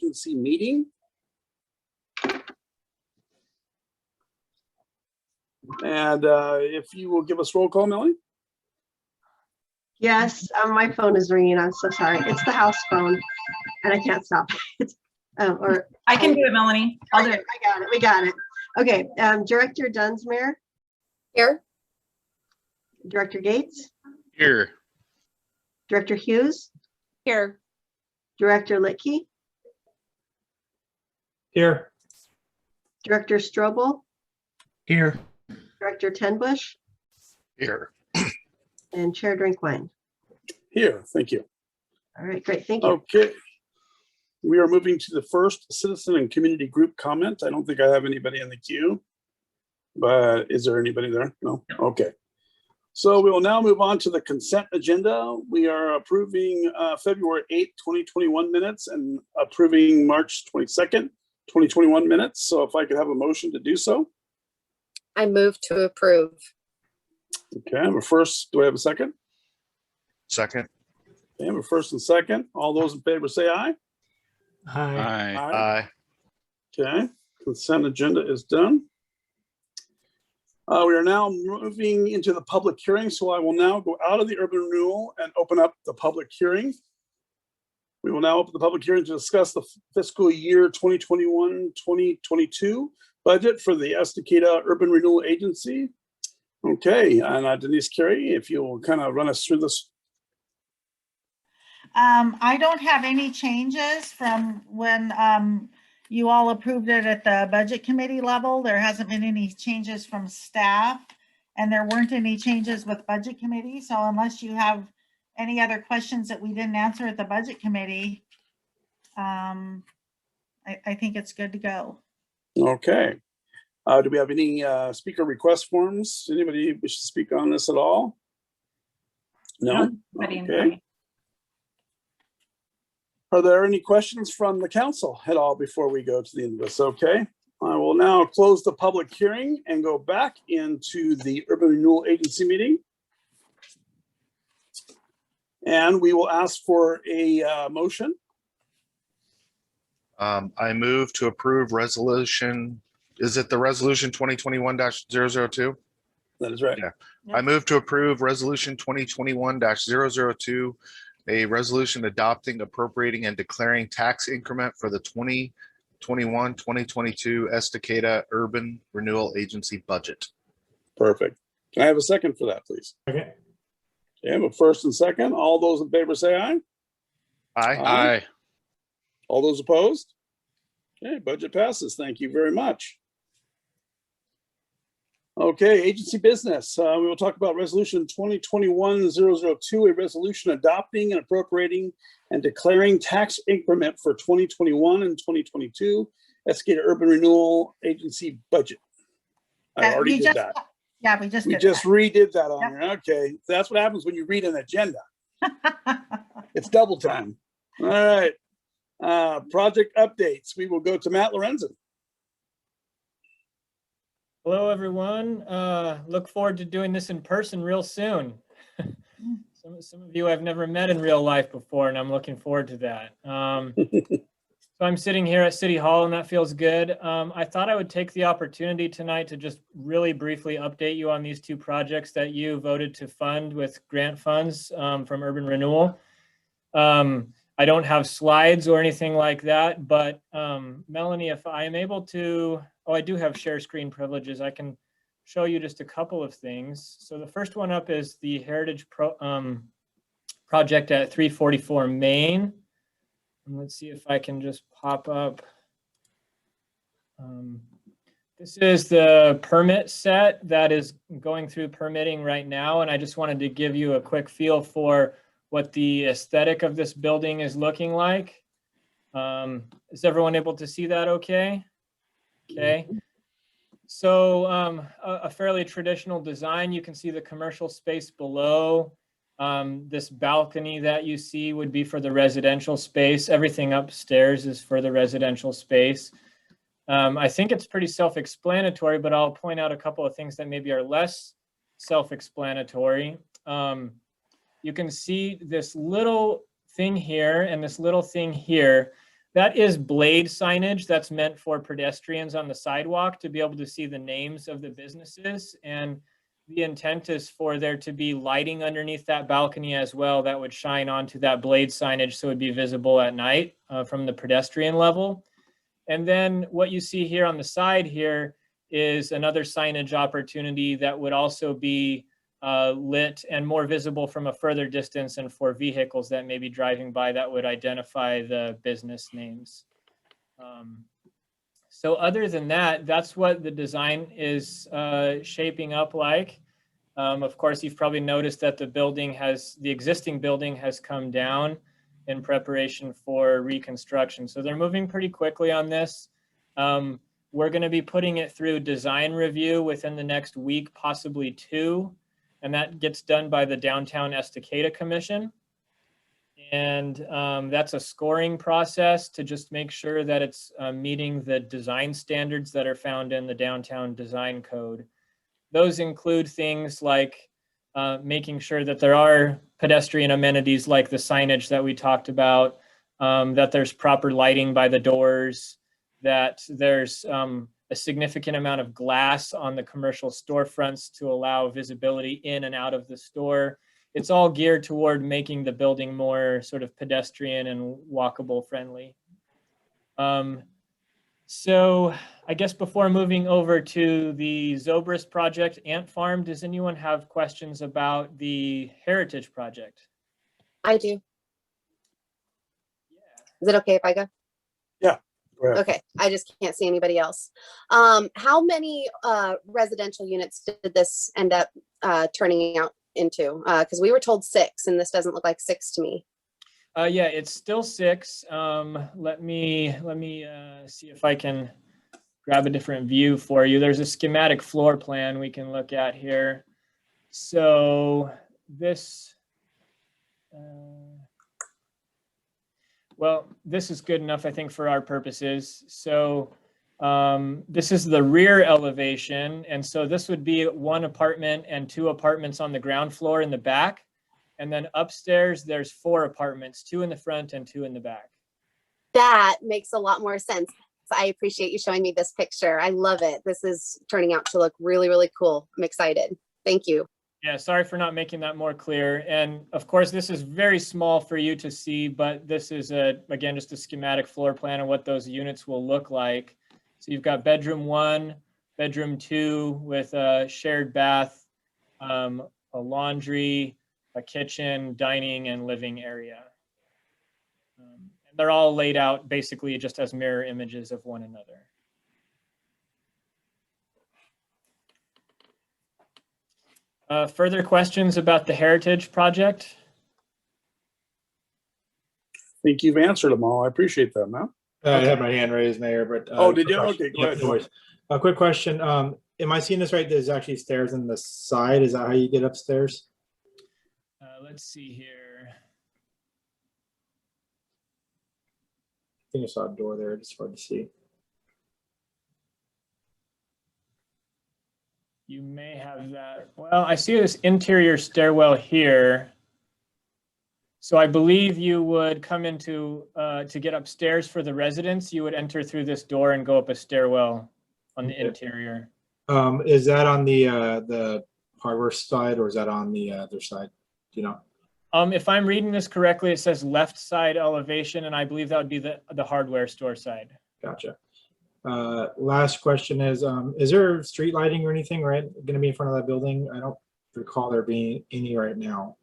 Agency meeting. And if you will give us roll call, Melanie. Yes, my phone is ringing. I'm so sorry. It's the house phone, and I can't stop it. Or I can do it, Melanie. I'll do it. I got it. We got it. Okay. Director Dunsmere. Here. Director Gates. Here. Director Hughes. Here. Director Litke. Here. Director Strobel. Here. Director Tenbush. Here. And Chair Drinkwine. Here, thank you. All right, great. Thank you. Okay. We are moving to the first citizen and community group comment. I don't think I have anybody in the queue, but is there anybody there? No? Okay. So we will now move on to the consent agenda. We are approving February 8th, 2021 minutes and approving March 22nd, 2021 minutes. So if I could have a motion to do so. I move to approve. Okay, I'm a first. Do I have a second? Second. Okay, I'm a first and second. All those in favor say aye. Hi. Aye. Okay, consent agenda is done. We are now moving into the public hearing, so I will now go out of the urban renewal and open up the public hearing. We will now open the public hearing to discuss the fiscal year 2021-2022 budget for the Estacada Urban Renewal Agency. Okay, and Denise Carey, if you'll kind of run us through this. I don't have any changes from when you all approved it at the budget committee level. There hasn't been any changes from staff, and there weren't any changes with budget committee. So unless you have any other questions that we didn't answer at the budget committee, I think it's good to go. Okay. Do we have any speaker request forms? Anybody wish to speak on this at all? No? Okay. Are there any questions from the council at all before we go to the end of this? Okay. I will now close the public hearing and go back into the Urban Renewal Agency meeting. And we will ask for a motion. I move to approve resolution. Is it the resolution 2021-002? That is right. Yeah. I move to approve resolution 2021-002, a resolution adopting, appropriating, and declaring tax increment for the 2021-2022 Estacada Urban Renewal Agency budget. Perfect. Can I have a second for that, please? Okay. Okay, I have a first and second. All those in favor say aye. Aye. Aye. All those opposed? Okay, budget passes. Thank you very much. Okay, agency business. We will talk about resolution 2021-002, a resolution adopting and appropriating and declaring tax increment for 2021 and 2022 Estacada Urban Renewal Agency budget. I already did that. Yeah, we just redid that on here. Okay, that's what happens when you read an agenda. It's double time. All right. Project updates. We will go to Matt Lorenzen. Hello, everyone. Look forward to doing this in person real soon. Some of you I've never met in real life before, and I'm looking forward to that. So I'm sitting here at City Hall, and that feels good. I thought I would take the opportunity tonight to just really briefly update you on these two projects that you voted to fund with grant funds from Urban Renewal. I don't have slides or anything like that, but Melanie, if I am able to, I do have share screen privileges. I can show you just a couple of things. So the first one up is the Heritage project at 344 Main. And let's see if I can just pop up. This is the permit set that is going through permitting right now. And I just wanted to give you a quick feel for what the aesthetic of this building is looking like. Is everyone able to see that okay? Okay. So a fairly traditional design. You can see the commercial space below. This balcony that you see would be for the residential space. Everything upstairs is for the residential space. I think it's pretty self-explanatory, but I'll point out a couple of things that maybe are less self-explanatory. You can see this little thing here and this little thing here. That is blade signage that's meant for pedestrians on the sidewalk to be able to see the names of the businesses. And the intent is for there to be lighting underneath that balcony as well that would shine onto that blade signage so it would be visible at night from the pedestrian level. And then what you see here on the side here is another signage opportunity that would also be lit and more visible from a further distance and for vehicles that may be driving by that would identify the business names. So other than that, that's what the design is shaping up like. Of course, you've probably noticed that the existing building has come down in preparation for reconstruction. So they're moving pretty quickly on this. We're going to be putting it through design review within the next week, possibly 2. And that gets done by the Downtown Estacada Commission. And that's a scoring process to just make sure that it's meeting the design standards that are found in the Downtown Design Code. Those include things like making sure that there are pedestrian amenities like the signage that we talked about, that there's proper lighting by the doors, that there's a significant amount of glass on the commercial storefronts to allow visibility in and out of the store. It's all geared toward making the building more sort of pedestrian and walkable friendly. So I guess before moving over to the Zobrist project, Ant Farm, does anyone have questions about the Heritage project? I do. Is it okay if I go? Yeah, go ahead. Okay, I just can't see anybody else. How many residential units did this end up turning out into? Because we were told 6, and this doesn't look like 6 to me. Yeah, it's still 6. Let me see if I can grab a different view for you. There's a schematic floor plan we can look at here. So this, well, this is good enough, I think, for our purposes. So this is the rear elevation. And so this would be 1 apartment and 2 apartments on the ground floor in the back. And then upstairs, there's 4 apartments, 2 in the front and 2 in the back. That makes a lot more sense. I appreciate you showing me this picture. I love it. This is turning out to look really, really cool. I'm excited. Thank you. Yeah, sorry for not making that more clear. And of course, this is very small for you to see, but this is, again, just a schematic floor plan of what those units will look like. So you've got bedroom 1, bedroom 2 with a shared bath, a laundry, a kitchen, dining, and living area. And they're all laid out basically just as mirror images of one another. Further questions about the Heritage project? I think you've answered them all. I appreciate that, Matt. I had my hand raised, Mayor, but. Oh, did you? quick question. Okay, go Yep, ahead. no worries. A quick question. Am I seeing this right? There's actually stairs in the side. Is that how you get upstairs? Let's see here. I think I saw a door there. It's hard to see. You may have that. Well, I see this interior stairwell here. So I believe you would come into, to get upstairs for the residents, you would enter through this door and go up a stairwell on the Okay. interior. Is that on the hardware side or is that on the other side? Do you know? If I'm reading this correctly, it says left side elevation, and I believe that would be the hardware store side. Gotcha. Last question is there street lighting or anything, right, going to be in front of that building? I don't recall there being any right now.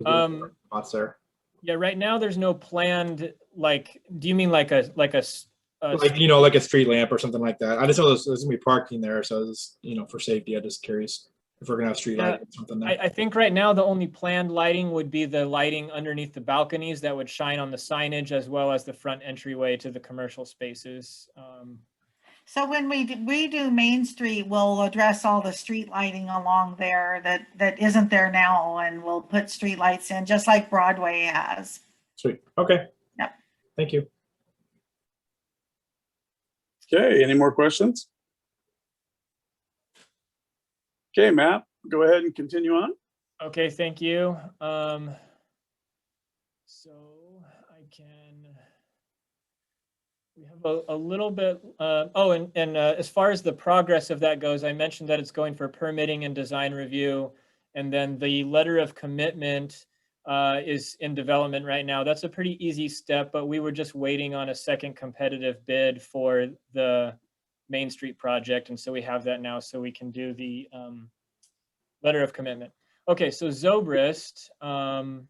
Spots there. Yeah, right now there's no planned, like, do you mean like a Like, like a street lamp or something like that. I just know there's gonna be parking there, so it's, for safety. I'm just curious if we're gonna have street lighting or something there. I think right now the only planned lighting would be the lighting underneath the balconies that would shine on the signage as well as the front entryway to the commercial spaces. So when we redo Main Street, we'll address all the street lighting along there that isn't there now, and we'll put street lights in just like Broadway has. Sweet. Okay. Yep. Thank you. Okay, any more questions? Okay, Matt, go ahead and continue on. Okay, thank you. So I can We have a little bit, as far as the progress of that goes, I mentioned that it's going for permitting and design review. And then the letter of commitment is in development right now. That's a pretty easy step, but we were just waiting on a second competitive bid for the Main Street project. And so we have that now, so we can do the letter of commitment. Okay, so Zobrist. One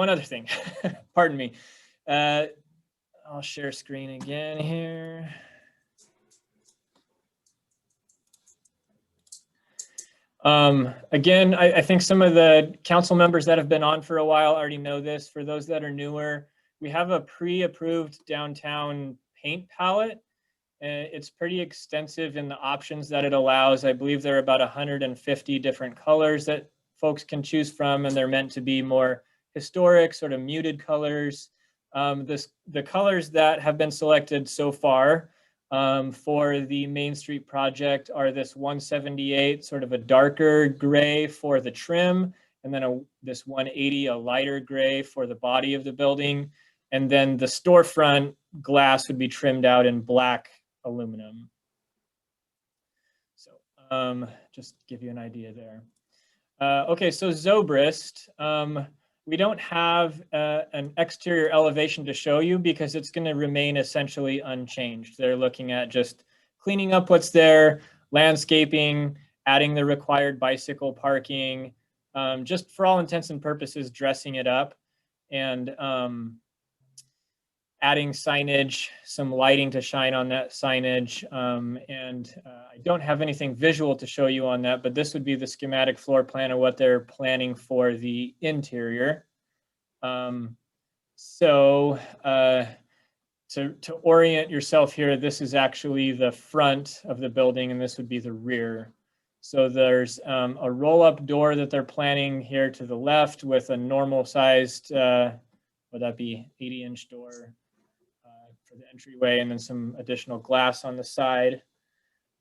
other thing, pardon me. I'll share screen again here. Again, I think some of the council members that have been on for a while already know this. For those that are newer, we have a pre-approved downtown paint palette. It's pretty extensive in the options that it allows. I believe there are about 150 different colors that folks can choose from, and they're meant to be more historic, sort of muted colors. The colors that have been selected so far for the Main Street project are this 178, sort of a darker gray for the trim, and then this 180, a lighter gray for the body of the building. And then the storefront glass would be trimmed out in black aluminum. So just to give you an idea there. Okay, so Zobrist. We don't have an exterior elevation to show you because it's going to remain essentially unchanged. They're looking at just cleaning up what's there, landscaping, adding the required bicycle parking, just for all intents and purposes, dressing it up, and adding signage, some lighting to shine on that signage. I don't have anything visual to show you on that, but this would be the schematic floor plan of what they're planning for the interior. To orient yourself here, this is actually the front of the building, and this would be the rear. So there's a roll-up door that they're planning here to the left with a normal sized, would that be 80-inch door for the entryway, and then some additional glass on the side.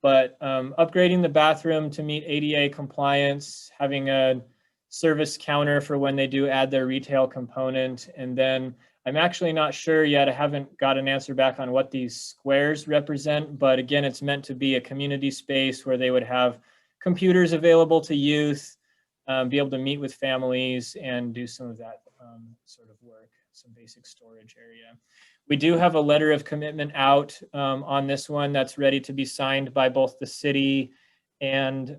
But upgrading the bathroom to meet ADA compliance, having a service counter for when they do add their retail component. And then I'm actually not sure yet, I haven't got an answer back on what these squares represent, but again, it's meant to be a community space where they would have computers available to youth, be able to meet with families and do some of that sort of work, some basic storage area. We do have a letter of commitment out on this one that's ready to be signed by both the city and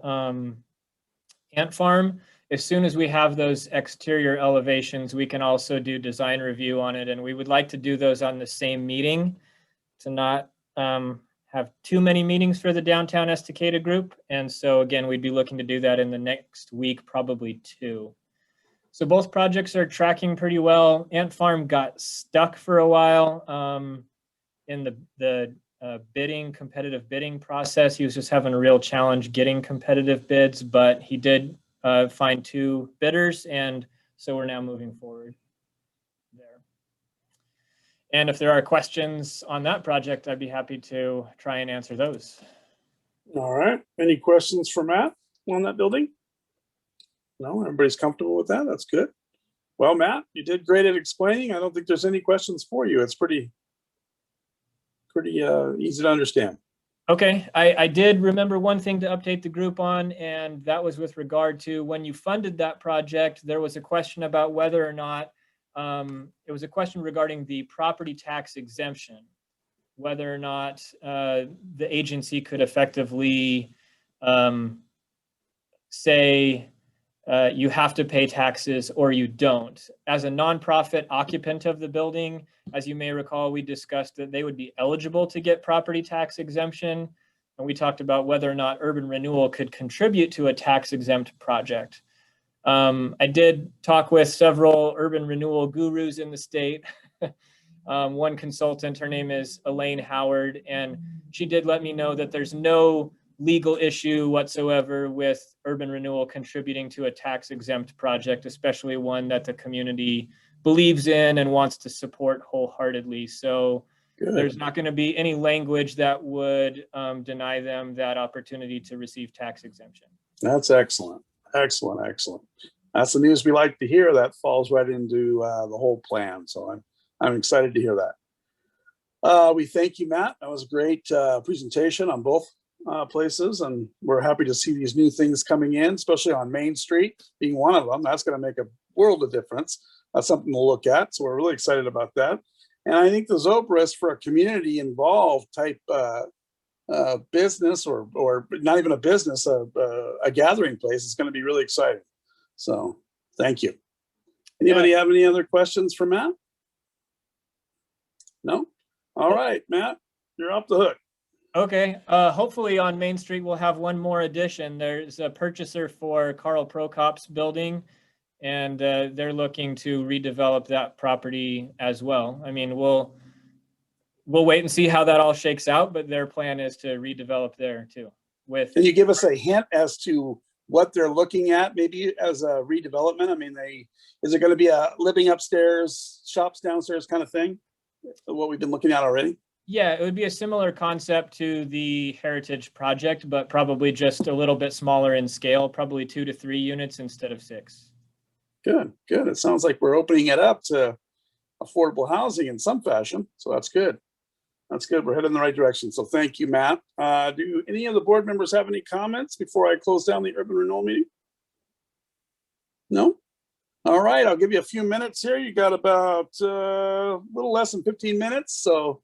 Ant Farm. As soon as we have those exterior elevations, we can also do design review on it. And we would like to do those on the same meeting to not have too many meetings for the downtown Estacada group. And so again, we'd be looking to do that in the next week, probably 2. So both projects are tracking pretty well. Ant Farm got stuck for a while in the competitive bidding process. He was just having a real challenge getting competitive bids, but he did find 2 bidders, and so we're now moving forward there. And if there are questions on that project, I'd be happy to try and answer those. All right. Any questions for Matt on that building? No, everybody's comfortable with that. That's good. Well, Matt, you did great at explaining. I don't think there's any questions for you. It's pretty easy to understand. Okay, I did remember one thing to update the group on, and that was with regard to when you funded that project, there was a question about whether or not, it was a question regarding the property tax exemption, whether or not the agency could effectively say, you have to pay taxes or you don't. As a nonprofit occupant of the building, as you may recall, we discussed that they would be eligible to get property tax exemption. And we talked about whether or not Urban Renewal could contribute to a tax exempt project. I did talk with several Urban Renewal gurus in the state. One consultant, her name is Elaine Howard, and she did let me know that there's no legal issue whatsoever with Urban Renewal contributing to a tax exempt project, especially one that the community believes in and wants to support wholeheartedly. So Good. There's not going to be any language that would deny them that opportunity to receive tax exemption. That's excellent. Excellent. That's the news we like to hear. That falls right into the whole plan. So I'm excited to hear that. We thank you, Matt. That was a great presentation on both places, and we're happy to see these new things coming in, especially on Main Street being one of them. That's going to make a world of difference. That's something to look at. So we're really excited about that. And I think the Zobrist for a community involved type business, or not even a business, a gathering place, is going to be really exciting. So thank you. Anybody have any other questions for Matt? No? All right, Matt, you're off the hook. Okay, hopefully on Main Street, we'll have one more addition. There's a purchaser for Carl Prokop's building, and they're looking to redevelop that property as well. I mean, we'll wait and see how that all shakes out, but their plan is to redevelop there too. Can you give us a hint as to what they're looking at, maybe as a redevelopment? I mean, is it going to be a living upstairs, shops downstairs kind of thing? What we've been looking at already? Yeah, it would be a similar concept to the Heritage Project, but probably just a little bit smaller in scale, probably 2 to 3 units instead of 6. Good. It sounds like we're opening it up to affordable housing in some fashion. So that's good. We're heading in the right direction. So thank you, Matt. Do any of the board members have any comments before I close down the urban renewal meeting? No? All right, I'll give you a few minutes here. You got about a little less than 15 minutes. So